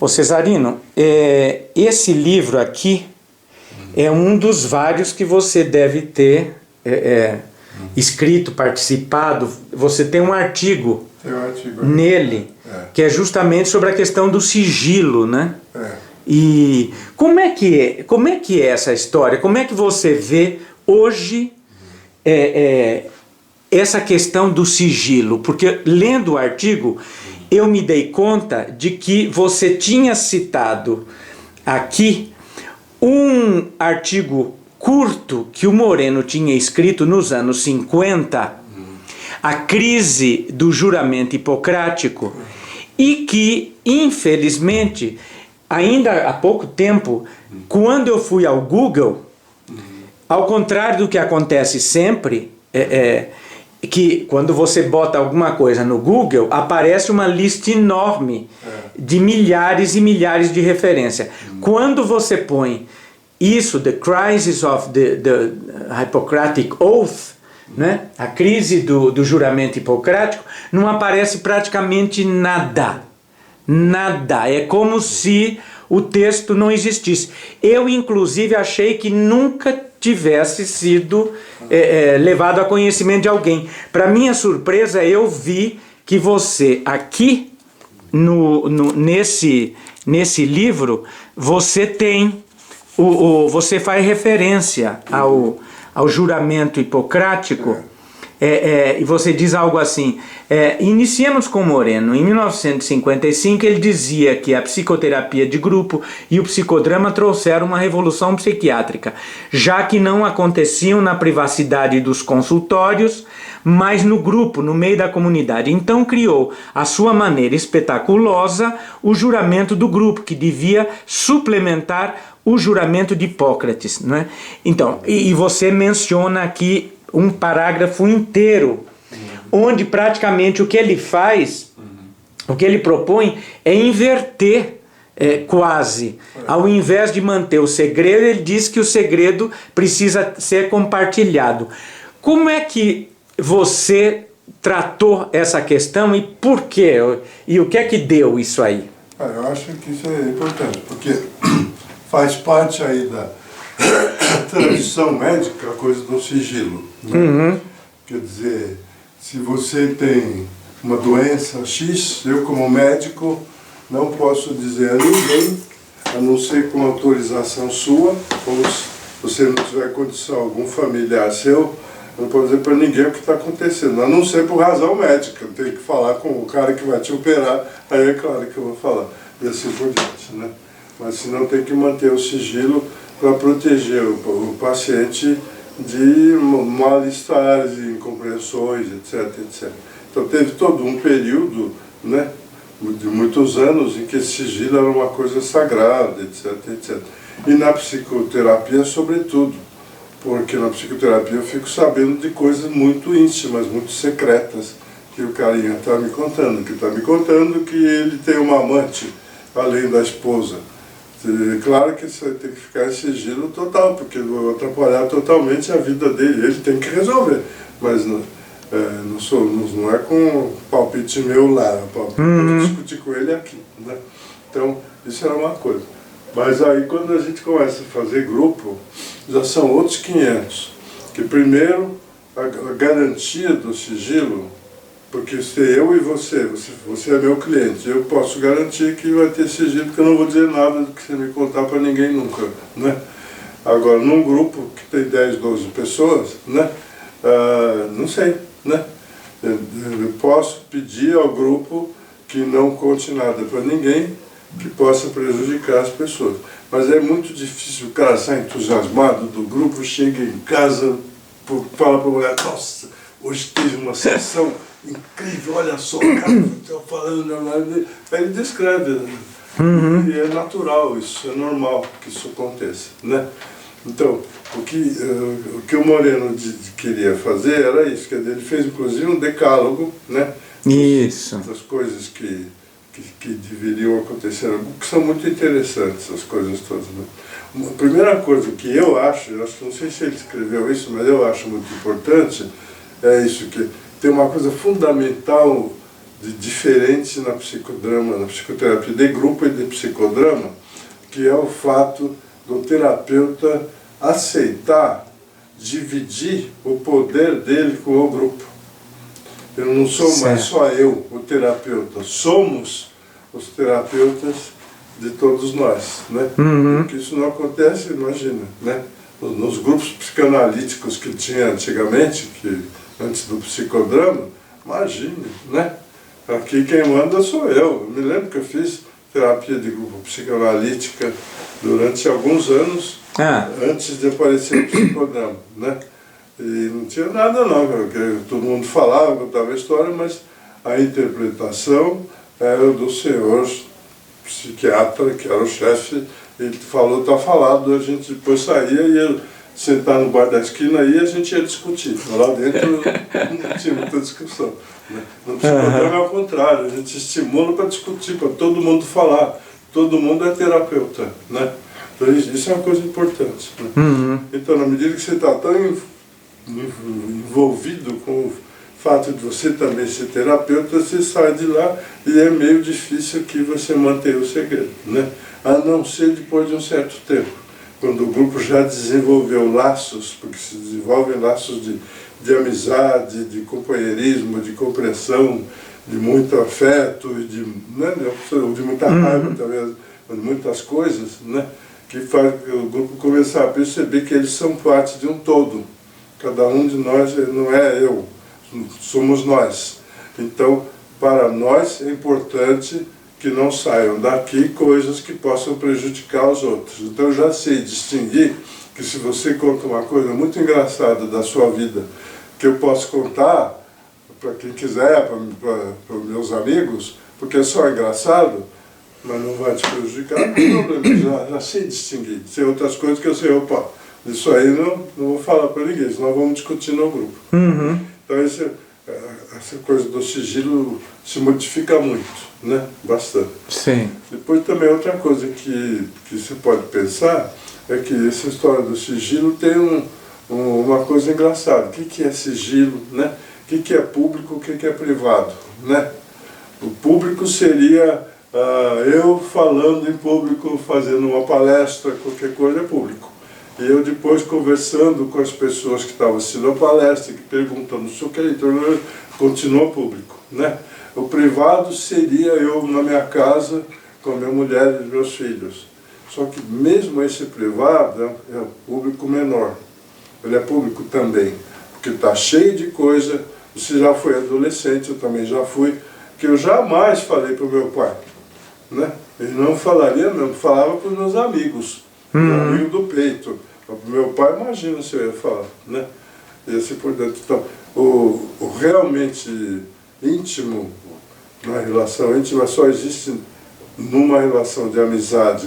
Ô Cesarino, esse livro aqui é um dos vários que você deve ter escrito, participado. Você tem um artigo, nele, que é justamente sobre a questão do sigilo, né? E como é que é essa história? Como é que você vê hoje essa questão do sigilo? Porque lendo o artigo, eu me dei conta de que você tinha citado aqui um artigo curto que o Moreno tinha escrito nos anos 50, a crise do juramento hipocrático, e que, infelizmente, ainda há pouco tempo, quando eu fui ao Google, ao contrário do que acontece sempre, que quando você bota alguma coisa no Google, aparece uma lista enorme de milhares e milhares de referências. Quando você põe isso, The Crisis of the Hippocratic Oath, né? A crise do juramento hipocrático, não aparece praticamente nada. Nada. É como se o texto não existisse. Eu, inclusive, achei que nunca tivesse sido levado a conhecimento de alguém. Para minha surpresa, eu vi que você aqui nesse livro você tem você faz referência ao juramento hipocrático. E você diz algo assim: iniciamos com Moreno. Em 1955 ele dizia que a psicoterapia de grupo e o psicodrama trouxeram uma revolução psiquiátrica, já que não aconteciam na privacidade dos consultórios, mas no grupo, no meio da comunidade. Então criou, à sua maneira espetaculosa, o juramento do grupo, que devia suplementar o juramento de Hipócrates, né? Então, e você menciona aqui um parágrafo inteiro, onde praticamente o que ele faz, o que ele propõe é inverter quase. Ao invés de manter o segredo, ele diz que o segredo precisa ser compartilhado. Como é que você tratou essa questão e por quê? E o que é que deu isso aí? Eu acho que isso é importante, porque faz parte aí da tradição médica, a coisa do sigilo, né? Quer dizer, se você tem uma doença X, eu como médico não posso dizer a ninguém, a não ser com autorização sua, ou se você não tiver condição, algum familiar seu, eu não posso dizer para ninguém o que está acontecendo, a não ser por razão médica. Eu tenho que falar com o cara que vai te operar, aí é claro que eu vou falar, e assim por diante, né? Mas senão tem que manter o sigilo para proteger o paciente de mal-estares, incompreensões, etc, etc. Então teve todo um período, né, de muitos anos em que esse sigilo era uma coisa sagrada, etc, etc. E na psicoterapia, sobretudo, porque na psicoterapia eu fico sabendo de coisas muito íntimas, muito secretas, que o carinha está me contando, que ele tem uma amante, além da esposa. Claro que isso tem que ficar em sigilo total, porque eu vou atrapalhar totalmente a vida dele, ele tem que resolver, mas não é com palpite meu lá, eu discutir com ele aqui, né? Então, isso era uma coisa. Mas aí quando a gente começa a fazer grupo, já são outros 500, que primeiro a garantia do sigilo, porque se eu e você é meu cliente, eu posso garantir que vai ter sigilo, porque eu não vou dizer nada do que você me contar para ninguém nunca, né? Agora, num grupo que tem 10, 12 pessoas, né? Não sei, né? Eu posso pedir ao grupo que não conte nada para ninguém que possa prejudicar as pessoas. Mas é muito difícil o cara sair entusiasmado do grupo, chega em casa, fala para a mulher: nossa, hoje teve uma sessão incrível, olha só, cara, estou falando, aí ele descreve, né? E é natural isso, é normal que isso aconteça, né? Então, o que o Moreno queria fazer era isso, quer dizer, ele fez inclusive um decálogo, né? Isso. Das coisas que deveriam acontecer, que são muito interessantes, as coisas todas, né? A primeira coisa que eu acho, não sei se ele escreveu isso, mas eu acho muito importante, é isso, que tem uma coisa fundamental de diferente na psicodrama, na psicoterapia de grupo e de psicodrama, que é o fato do terapeuta aceitar dividir o poder dele com o grupo. Eu não sou mais só eu, o terapeuta, somos os terapeutas de todos nós, né? Porque isso não acontece, imagina, né? Nos grupos psicanalíticos que tinha antigamente, antes do psicodrama, imagine, né? Aqui quem manda sou eu. Eu me lembro que eu fiz terapia de grupo psicanalítica durante alguns anos, antes de aparecer o psicodrama, né? E não tinha nada não, porque todo mundo falava, contava a história, mas a interpretação era do senhor psiquiatra, que era o chefe. Ele falou, tá falado, a gente depois saía e ia sentar no bar da esquina e a gente ia discutir. Lá dentro não tinha muita discussão, né? No psicodrama é ao contrário, a gente estimula para discutir, para todo mundo falar. Todo mundo é terapeuta, né? Então isso é uma coisa importante, né? Então, na medida que você está tão envolvido com o fato de você também ser terapeuta, você sai de lá e é meio difícil que você mantenha o segredo, né? A não ser depois de um certo tempo, quando o grupo já desenvolveu laços, porque se desenvolvem laços de amizade, de companheirismo, de compreensão, de muito afeto, né, de muita raiva, talvez, de muitas coisas, né, que faz o grupo começar a perceber que eles são parte de um todo. Cada um de nós não é eu, somos nós. Então, para nós é importante que não saiam daqui coisas que possam prejudicar os outros. Então eu já sei distinguir que se você conta uma coisa muito engraçada da sua vida, que eu posso contar para quem quiser, para meus amigos, porque é só engraçado, mas não vai te prejudicar, não tem problema, já sei distinguir. Tem outras coisas que eu sei, opa, isso aí não vou falar para ninguém, senão vamos discutir no grupo. Então essa coisa do sigilo se modifica muito, né? Bastante. Sim. Depois também outra coisa que você pode pensar é que essa história do sigilo tem uma coisa engraçada. O que é sigilo, né? O que é público, o que é privado, né? O público seria eu falando em público, fazendo uma palestra, qualquer coisa é público. E eu depois conversando com as pessoas que estavam assistindo a palestra, que perguntando se o que então continua público, né? O privado seria eu na minha casa com a minha mulher e os meus filhos. Só que mesmo esse privado é um público menor. Ele é público também, porque está cheio de coisa. Você já foi adolescente, eu também já fui, que eu jamais falei para o meu pai, né? Ele não falaria, não, falava para os meus amigos, meu amigo do peito. Para o meu pai, imagina se eu ia falar, né? E assim por dentro. Então, o realmente íntimo, na relação íntima, só existe numa relação de amizade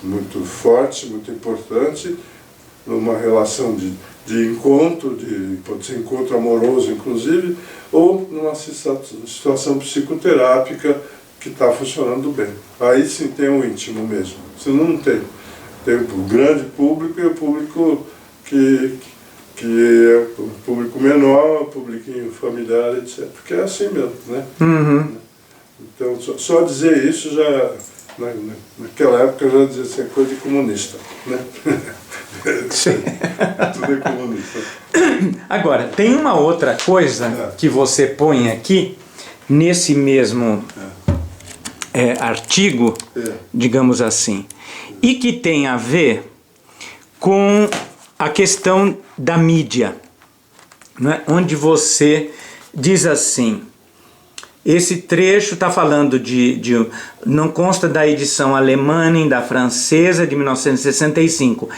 muito forte, muito importante, numa relação de encontro, pode ser encontro amoroso inclusive, ou numa situação psicoterápica que está funcionando bem. Aí sim tem o íntimo mesmo, senão não tem. Tem o grande público e o público que é o público menor, o público familiar, etc. Porque é assim mesmo, né? Então, só dizer isso já, naquela época, já dizia assim, coisa de comunista, né? Sim. Tudo é comunista. Agora, tem uma outra coisa que você põe aqui, nesse mesmo artigo, digamos assim, e que tem a ver com a questão da mídia, né? Onde você diz assim, esse trecho está falando não consta da edição alemã nem da francesa de 1965.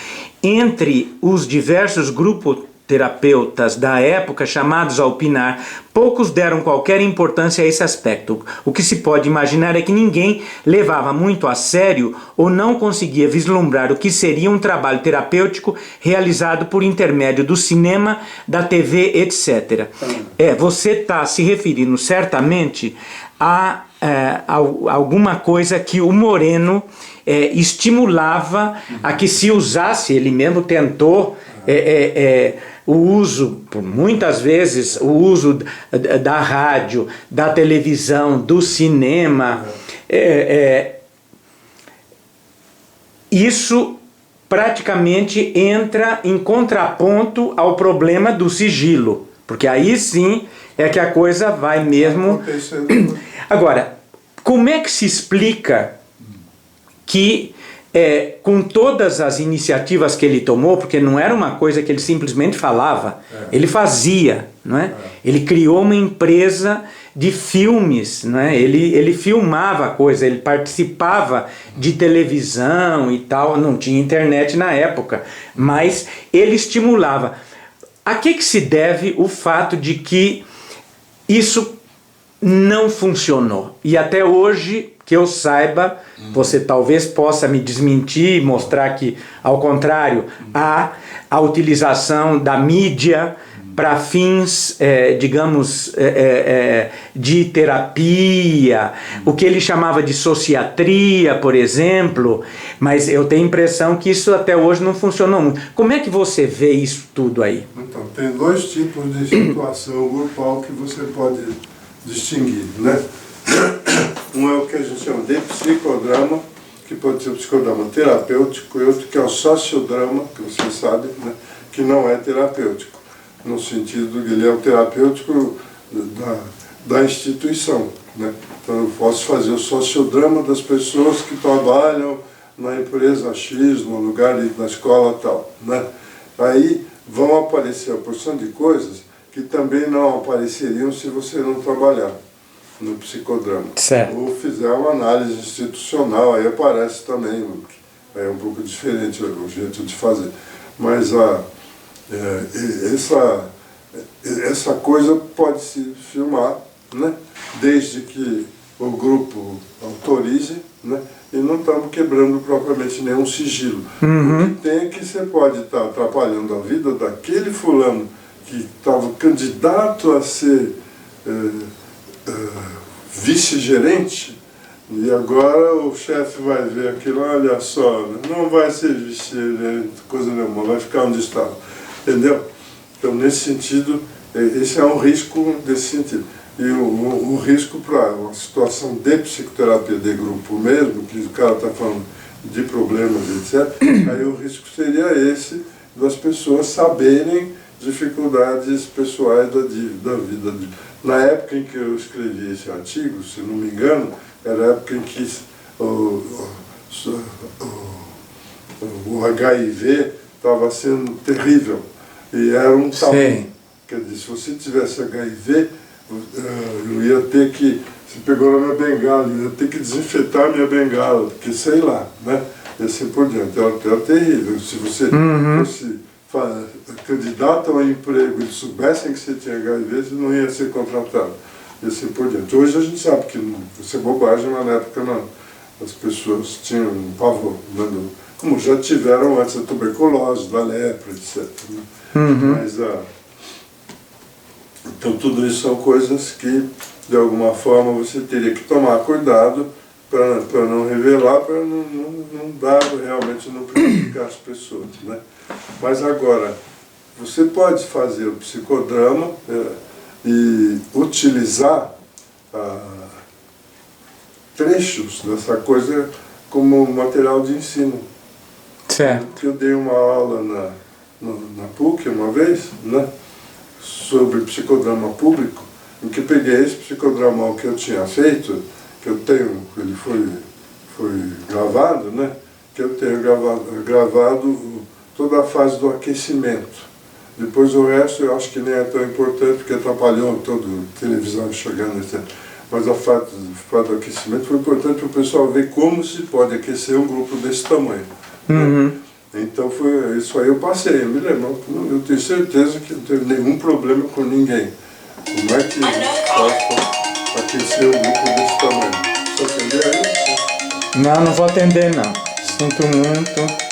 Entre os diversos grupos terapeutas da época chamados a opinar, poucos deram qualquer importância a esse aspecto. O que se pode imaginar é que ninguém levava muito a sério ou não conseguia vislumbrar o que seria um trabalho terapêutico realizado por intermédio do cinema, da TV, etc. Você está se referindo certamente a alguma coisa que o Moreno estimulava a que se usasse, ele mesmo tentou o uso, por muitas vezes, o uso da rádio, da televisão, do cinema, isso praticamente entra em contraponto ao problema do sigilo, porque aí sim é que a coisa vai mesmo... Agora, como é que se explica que, com todas as iniciativas que ele tomou, porque não era uma coisa que ele simplesmente falava, ele fazia, não é? Ele criou uma empresa de filmes, não é? Ele filmava a coisa, ele participava de televisão e tal, não tinha internet na época, mas ele estimulava. A que se deve o fato de que isso não funcionou? E até hoje, que eu saiba, você talvez possa me desmentir e mostrar que, ao contrário, há a utilização da mídia para fins, digamos, de terapia, o que ele chamava de sociatria, por exemplo, mas eu tenho a impressão que isso até hoje não funcionou muito. Como é que você vê isso tudo aí? Então, tem dois tipos de situação grupal que você pode distinguir, né? Um é o que a gente chama de psicodrama, que pode ser o psicodrama terapêutico, e outro que é o sociodrama, que você sabe, né? Que não é terapêutico, no sentido que ele é o terapêutico da instituição, né? Então eu posso fazer o sociodrama das pessoas que trabalham na empresa X, no lugar na escola tal, né? Aí vão aparecer a porção de coisas que também não apareceriam se você não trabalhar no psicodrama. Certo. Ou fizer uma análise institucional, aí aparece também, é um pouco diferente o jeito de fazer. Mas essa coisa pode se filmar, né? Desde que o grupo autorize, né? E não estamos quebrando propriamente nenhum sigilo. O que tem é que você pode estar atrapalhando a vida daquele fulano que estava candidato a ser vice-gerente, e agora o chefe vai ver aquilo, olha só, não vai ser vice-gerente, coisa nenhuma, vai ficar onde estava, entendeu? Então, nesse sentido, esse é um risco desse sentido. E o risco para uma situação de psicoterapia de grupo mesmo, que o cara está falando de problemas, etc., aí o risco seria esse, das pessoas saberem dificuldades pessoais da vida. Na época em que eu escrevi esse artigo, se não me engano, era a época em que o HIV estava sendo terrível, e era um tabu. Quer dizer, se você tivesse HIV, eu ia ter que, você pegou na minha bengala, eu ia ter que desinfetar a minha bengala, porque sei lá, né? E assim por diante, era terrível. Se você fosse candidato a um emprego e soubessem que você tinha HIV, você não ia ser contratado, e assim por diante. Hoje a gente sabe que isso é bobagem, mas na época não. As pessoas tinham um pavor, né? Como já tiveram antes da tuberculose, da lepra, etc. Né? Mas, então tudo isso são coisas que, de alguma forma, você teria que tomar cuidado para não revelar, para não dar, realmente não prejudicar as pessoas, né? Mas agora, você pode fazer o psicodrama e utilizar trechos dessa coisa como material de ensino. Certo. Eu dei uma aula na PUC uma vez, né, sobre psicodrama público, em que peguei esse psicodrama que eu tinha feito, que eu tenho, ele foi gravado, né, que eu tenho gravado toda a fase do aquecimento. Depois o resto eu acho que nem é tão importante, porque atrapalhou toda a televisão chegando, etc. Mas a fase do aquecimento foi importante para o pessoal ver como se pode aquecer um grupo desse tamanho. Né? Então foi isso aí, eu passei, eu me lembro, eu tenho certeza que não teve nenhum problema com ninguém. Como é que faz para aquecer um grupo desse tamanho? Você entendeu aí? Não vou atender não. Sinto muito.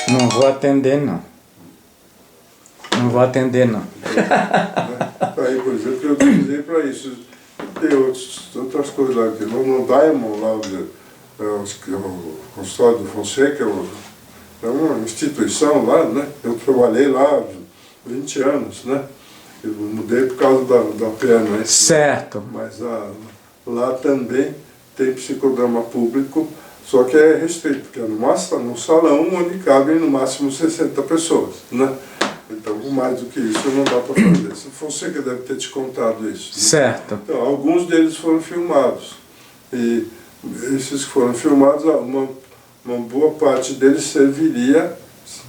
Não vou atender não. Não vou atender não. Aí, por exemplo, eu utilizei para isso. Tem outras coisas lá, no Diamond, lá o consultório do Fonseca, é uma instituição lá, né? Eu trabalhei lá 20 anos, né? Eu mudei por causa da perna. Certo. Mas lá também tem psicodrama público, só que é restrito, porque é no salão onde cabem no máximo 60 pessoas, né? Então, mais do que isso não dá para fazer. Se você que deve ter te contado isso. Né? Certo. Então, alguns deles foram filmados. E esses que foram filmados, uma boa parte deles serviria,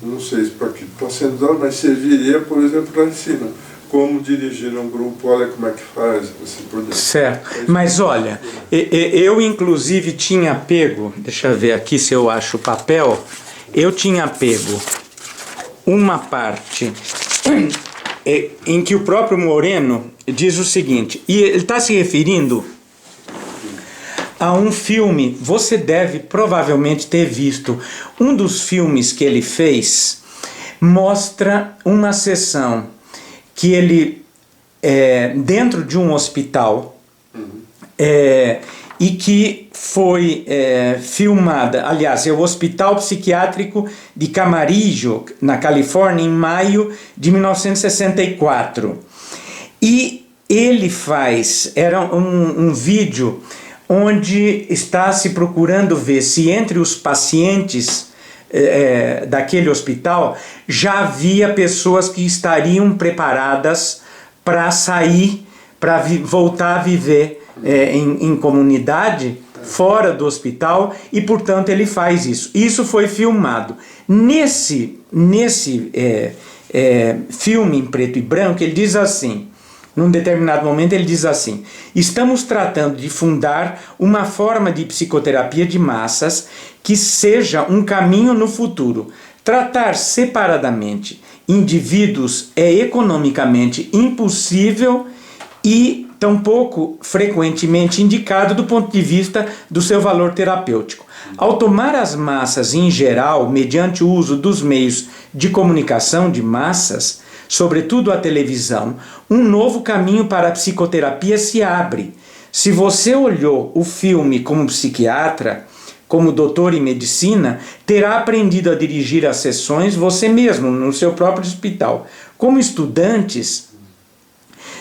não sei para que está sendo dado, mas serviria, por exemplo, lá em cima. Como dirigir um grupo, olha como é que faz, assim por diante. Certo. Mas olha, eu inclusive tinha pego, deixa eu ver aqui se eu acho o papel, eu tinha pego uma parte em que o próprio Moreno diz o seguinte, e ele está se referindo a um filme, você deve provavelmente ter visto, um dos filmes que ele fez mostra uma sessão que ele, dentro de um hospital, e que foi filmada, aliás, é o Hospital Psiquiátrico de Camarillo, na Califórnia, em maio de 1964. E ele era um vídeo onde está se procurando ver se entre os pacientes daquele hospital já havia pessoas que estariam preparadas para sair, para voltar a viver em comunidade fora do hospital, e portanto ele faz isso. Isso foi filmado. Nesse filme em preto e branco, ele diz assim, num determinado momento ele diz assim: estamos tratando de fundar uma forma de psicoterapia de massas que seja um caminho no futuro. Tratar separadamente indivíduos é economicamente impossível e tampouco frequentemente indicado do ponto de vista do seu valor terapêutico. Ao tomar as massas em geral, mediante o uso dos meios de comunicação de massas, sobretudo a televisão, um novo caminho para a psicoterapia se abre. Se você olhou o filme como psiquiatra, como doutor em medicina, terá aprendido a dirigir as sessões você mesmo, no seu próprio hospital. Como estudantes,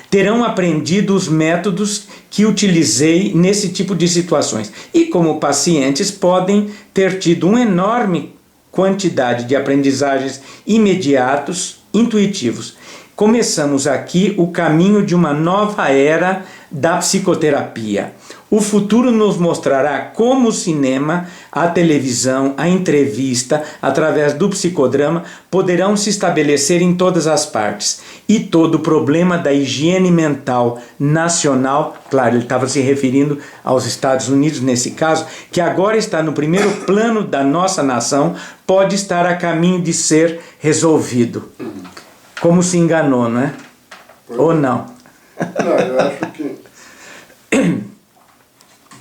terão aprendido os métodos que utilizei nesse tipo de situações. E como pacientes, podem ter tido uma enorme quantidade de aprendizagens imediatos, intuitivos. Começamos aqui o caminho de uma nova era da psicoterapia. O futuro nos mostrará como o cinema, a televisão, a entrevista, através do psicodrama, poderão se estabelecer em todas as partes. E todo o problema da higiene mental nacional, claro, ele estava se referindo aos Estados Unidos nesse caso, que agora está no primeiro plano da nossa nação, pode estar a caminho de ser resolvido. Como se enganou, não é? Ou não? Não, eu acho que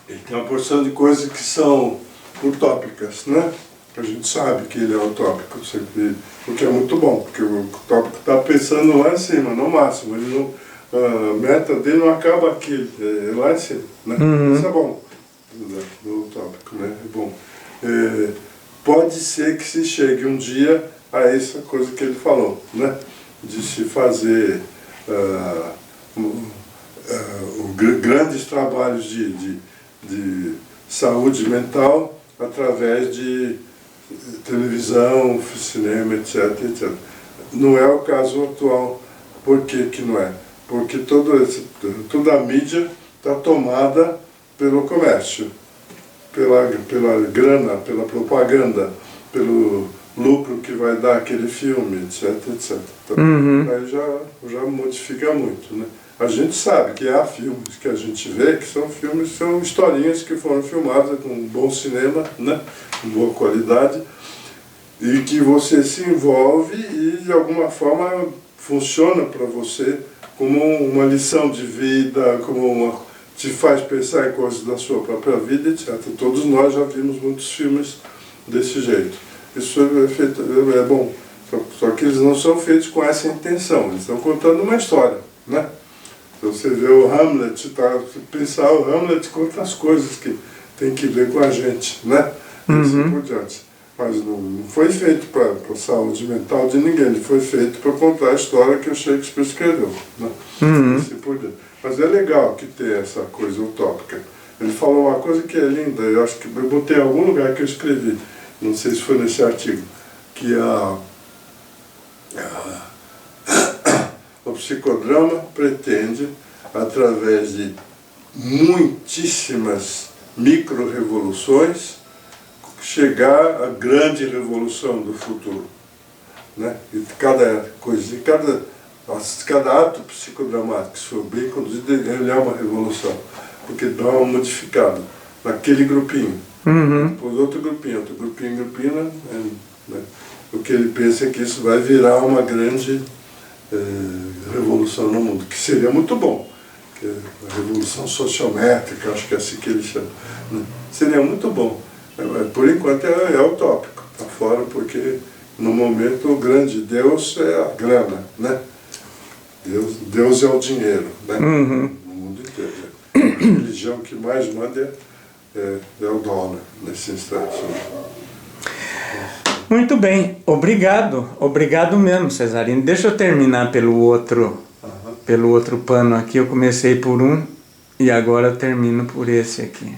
ele tem uma porção de coisas que são utópicas, né? A gente sabe que ele é utópico, o que é muito bom, porque o utópico está pensando lá em cima, no máximo. Ele não, a meta dele não acaba aqui, é lá em cima, né? Isso é bom, do utópico, né? É bom. Pode ser que se chegue um dia a essa coisa que ele falou, né? De se fazer grandes trabalhos de saúde mental através de televisão, cinema, etc, etc. Não é o caso atual. Por que que não é? Porque toda a mídia está tomada pelo comércio, pela grana, pela propaganda, pelo lucro que vai dar aquele filme, etc, etc. Então, aí já modifica muito, né? A gente sabe que há filmes que a gente vê que são filmes, são historinhas que foram filmadas com um bom cinema, né? Com boa qualidade, e que você se envolve e de alguma forma funciona para você como uma lição de vida, te faz pensar em coisas da sua própria vida, etc. Todos nós já vimos muitos filmes desse jeito. Isso é bom, só que eles não são feitos com essa intenção, eles estão contando uma história, né? Então você vê o Hamlet, pensar o Hamlet conta as coisas que tem que ver com a gente, né? Assim por diante. Mas não foi feito para a saúde mental de ninguém, ele foi feito para contar a história que o Shakespeare escreveu. Né? Assim por diante. Mas é legal que tem essa coisa utópica. Ele falou uma coisa que é linda, eu acho que eu botei em algum lugar que eu escrevi, não sei se foi nesse artigo, que o psicodrama pretende, através de muitíssimas micro-revoluções, chegar à grande revolução do futuro. Né? E cada coisa, cada ato psicodramático, se for bem conduzido, ele é uma revolução, porque dá uma modificada naquele grupinho. Depois outro grupinho, né? O que ele pensa é que isso vai virar uma grande revolução no mundo, que seria muito bom. Que é a revolução sociométrica, acho que é assim que ele chama. Né? Seria muito bom. Por enquanto é utópico, está fora, porque no momento o grande Deus é a grana, né? Deus é o dinheiro, né? No mundo inteiro. A religião que mais manda é o dólar nesse instante. Muito bem, obrigado mesmo, Cesarino. Deixa eu terminar pelo outro pano aqui. Eu comecei por um e agora termino por esse aqui.